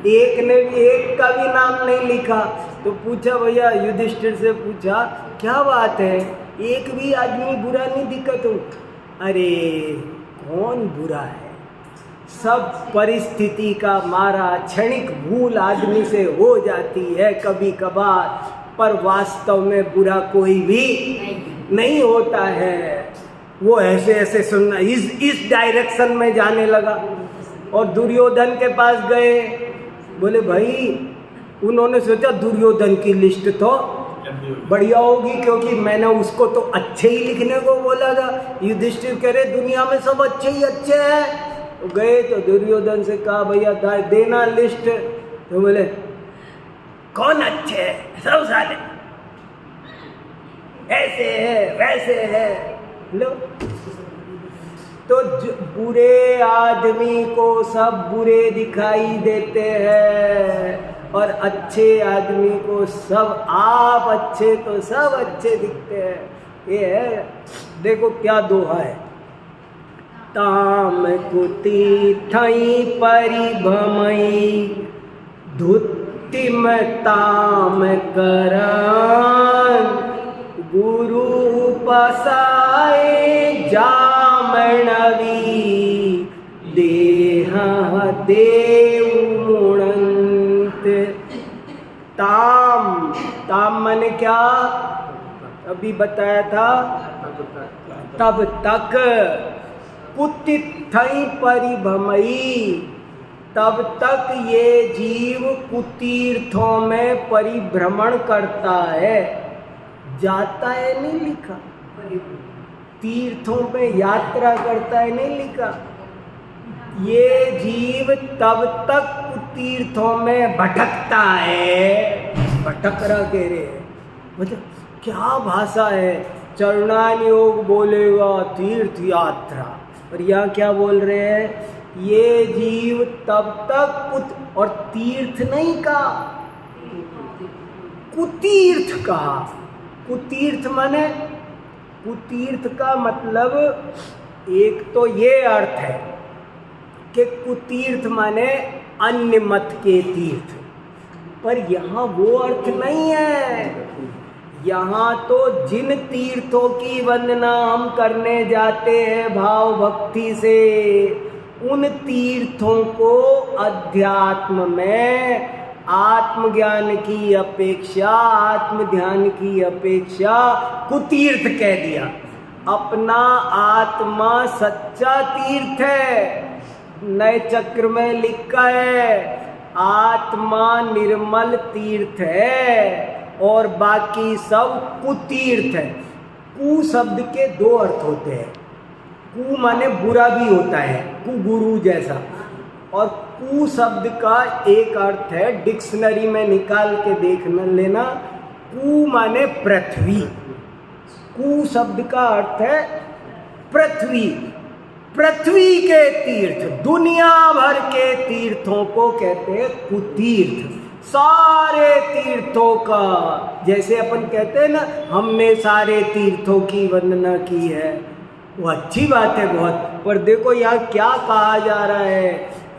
एक ने भी एक का भी नाम नहीं लिखा। तो पूछा भैया, युधिष्ठिर से पूछा क्या बात है, एक भी आदमी बुरा नहीं दिखा तुम? अरे कौन बुरा है, सब परिस्थिति का मारा, क्षणिक भूल आदमी से हो जाती है कभी कभार, पर वास्तव में बुरा कोई भी नहीं होता है। वो ऐसे ऐसे सुनना, इस डायरेक्शन में जाने लगा। और दुर्योधन के पास गए, बोले भाई, उन्होंने सोचा दुर्योधन की लिस्ट तो बढ़िया होगी, क्योंकि मैंने उसको तो अच्छे ही लिखने को बोला था। युधिष्ठिर कह रहे दुनिया में सब अच्छे ही अच्छे हैं। तो गए तो दुर्योधन से कहा भैया देना लिस्ट। तो बोले कौन अच्छे है, सब साले ऐसे है वैसे है। लो तो बुरे आदमी को सब बुरे दिखाई देते हैं और अच्छे आदमी को सब, आप अच्छे तो सब अच्छे दिखते हैं। ये है, देखो क्या दोहा है। ताम कुती थई परिभमई धुतिम ताम करन गुरु पसाए जामणवी देह देव मुणंत। ताम, ताम माने क्या, अभी बताया था, तब तक कुतित थई परिभमई, तब तक ये जीव कुतीर्थों में परिभ्रमण करता है। जाता है नहीं लिखा, तीर्थों पे यात्रा करता है नहीं लिखा। ये जीव तब तक तीर्थों में भटकता है, भटक रहा कह रहे हैं, मतलब क्या भाषा है। चरणान योग बोलेगा तीर्थ यात्रा, और यहाँ क्या बोल रहे हैं, ये जीव तब तक और तीर्थ नहीं कहा, कुतीर्थ कहा। कुतीर्थ माने, कुतीर्थ का मतलब एक तो ये अर्थ है कि कुतीर्थ माने अन्य मत के तीर्थ, पर यहाँ वो अर्थ नहीं है। यहाँ तो जिन तीर्थों की वंदना हम करने जाते हैं भाव भक्ति से, उन तीर्थों को अध्यात्म में आत्मज्ञान की अपेक्षा, आत्म ध्यान की अपेक्षा कुतीर्थ कह दिया। अपना आत्मा सच्चा तीर्थ है। नए चक्र में लिखा है आत्मा निर्मल तीर्थ है और बाकी सब कुतीर्थ है। कु शब्द के दो अर्थ होते हैं। कु माने बुरा भी होता है, कुगुरु जैसा, और कु शब्द का एक अर्थ है, डिक्शनरी में निकाल के देख लेना, कु माने पृथ्वी। कु शब्द का अर्थ है पृथ्वी, पृथ्वी के तीर्थ, दुनिया भर के तीर्थों को कहते हैं कुतीर्थ। सारे तीर्थों का, जैसे अपन कहते हैं ना हमने सारे तीर्थों की वंदना की है, वो अच्छी बात है बहुत, पर देखो यहाँ क्या कहा जा रहा है,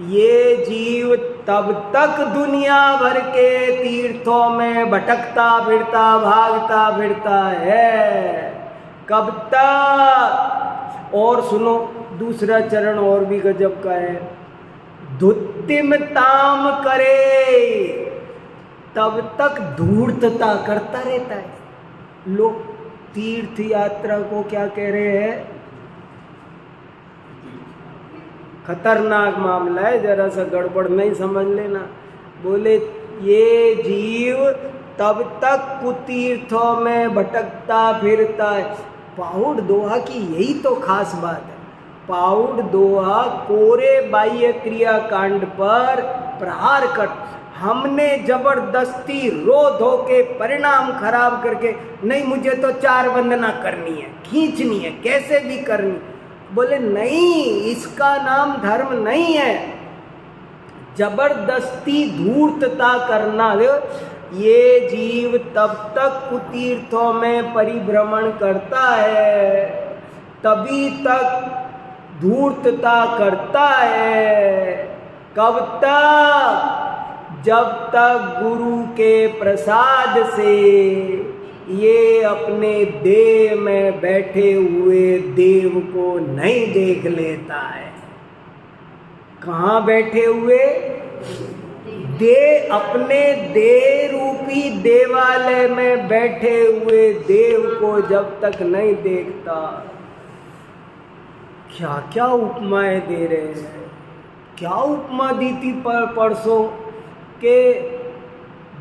ये जीव तब तक दुनिया भर के तीर्थों में भटकता फिरता भागता फिरता है, कब तक। और सुनो दूसरा चरण और भी गजब का है, धुतिम ताम करे, तब तक धूर्तता करता रहता है। लोग तीर्थ यात्रा को क्या कह रहे हैं, खतरनाक मामला है, जरा सा गड़बड़ नहीं समझ लेना। बोले ये जीव तब तक कुतीर्थों में भटकता फिरता है। पाउड दोहा की यही तो खास बात है। पाउड दोहा कोरे बाह्य क्रिया कांड पर प्रहार कर, हमने जबरदस्ती रो धो के परिणाम खराब करके, नहीं मुझे तो 4 वंदना करनी है, खींचनी है, कैसे भी करनी। बोले नहीं, इसका नाम धर्म नहीं है। जबरदस्ती धूर्तता करना, ये जीव तब तक कुतीर्थों में परिभ्रमण करता है, तभी तक धूर्तता करता है। कब तक, जब तक गुरु के प्रसाद से ये अपने देह में बैठे हुए देव को नहीं देख लेता है। कहाँ बैठे हुए, अपने देह रूपी देवालय में बैठे हुए देव को जब तक नहीं देखता। क्या क्या उपमाएं दे रहे हैं, क्या उपमा दी थी परसों के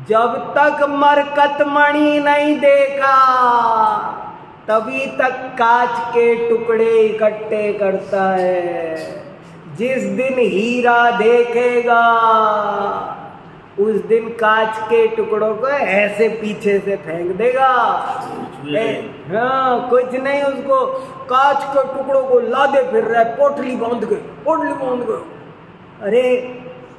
जब तक मरकत मणि नहीं देखा तभी तक कांच के टुकड़े इकट्ठे करता है। जिस दिन हीरा देखेगा उस दिन कांच के टुकड़ों को ऐसे पीछे से फेंक देगा। हाँ, कुछ नहीं, उसको कांच के टुकड़ों को लादे फिर रहा है, पोटली बांध गए। अरे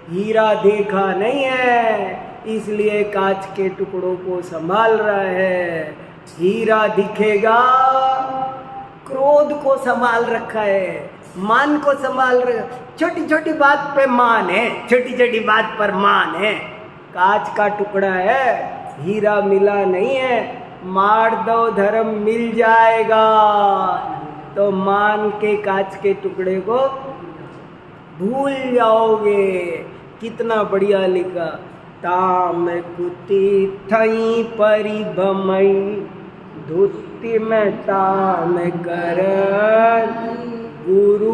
हीरा देखा नहीं है इसलिए कांच के टुकड़ों को संभाल रहा है। हीरा दिखेगा, क्रोध को संभाल रखा है, मान को संभाल रखा। छोटी छोटी बात पे मान है, छोटी छोटी बात पर मान है। कांच का टुकड़ा है, हीरा मिला नहीं है। मार दो धर्म मिल जाएगा तो मान के कांच के टुकड़े को भूल जाओगे। कितना बढ़िया लिखा। ताम कुति थई परिभमई धुति में ताम कर गुरु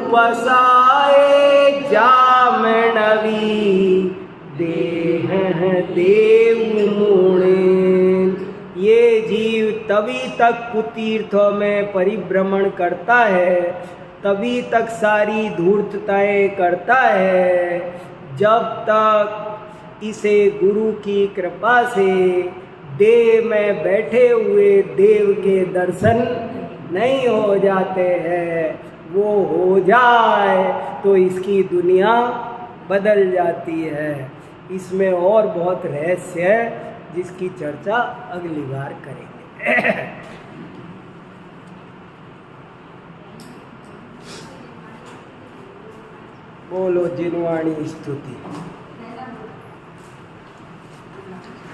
पसाए जामनवी देह देव मुणे। ये जीव तभी तक कुतीर्थों में परिभ्रमण करता है, तभी तक सारी धूर्तताएं करता है, जब तक इसे गुरु की कृपा से देह में बैठे हुए देव के दर्शन नहीं हो जाते हैं। वो हो जाए तो इसकी दुनिया बदल जाती है। इसमें और बहुत रहस्य है जिसकी चर्चा अगली बार करेंगे। बोलो जिनवाणी स्तुति।